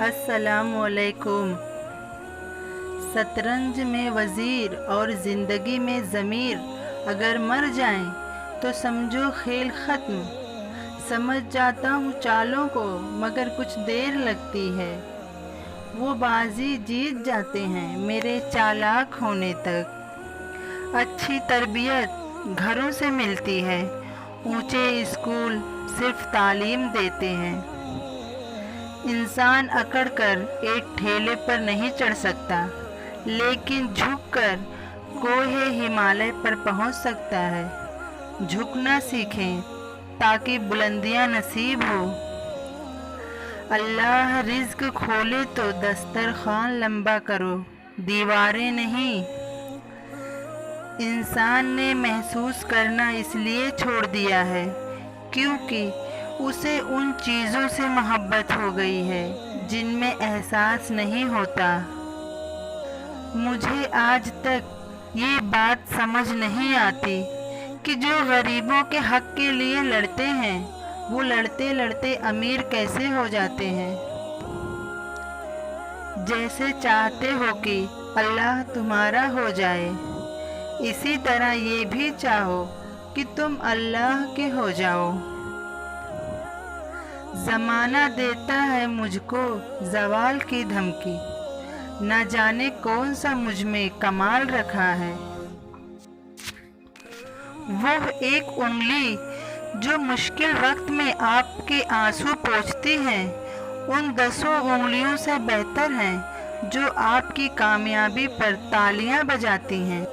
अस्सलाम वालेकुम। शतरंज में वज़ीर और ज़िंदगी में ज़मीर अगर मर जाएं तो समझो खेल ख़त्म। समझ जाता हूँ चालों को मगर कुछ देर लगती है। वो बाजी जीत जाते हैं मेरे चालाक होने तक। अच्छी तरबियत घरों से मिलती है, ऊंचे स्कूल सिर्फ तालीम देते हैं। इंसान अकड़कर एक ठेले पर नहीं चढ़ सकता, लेकिन झुककर कोहे हिमालय पर पहुंच सकता है। झुकना सीखें ताकि बुलंदियां नसीब हो। अल्लाह रिज़्क खोले तो दस्तरखान लंबा करो, दीवारें नहीं। इंसान ने महसूस करना इसलिए छोड़ दिया है क्योंकि उसे उन चीज़ों से मोहब्बत हो गई है जिनमें एहसास नहीं होता। मुझे आज तक ये बात समझ नहीं आती कि जो गरीबों के हक के लिए लड़ते हैं वो लड़ते लड़ते अमीर कैसे हो जाते हैं। जैसे चाहते हो कि अल्लाह तुम्हारा हो जाए, इसी तरह ये भी चाहो कि तुम अल्लाह के हो जाओ। ज़माना देता है मुझको ज़वाल की धमकी, न जाने कौन सा मुझ में कमाल रखा है। वो एक उंगली जो मुश्किल वक्त में आपके आंसू पोंछती है, उन 10 उंगलियों से बेहतर हैं जो आपकी कामयाबी पर तालियां बजाती हैं।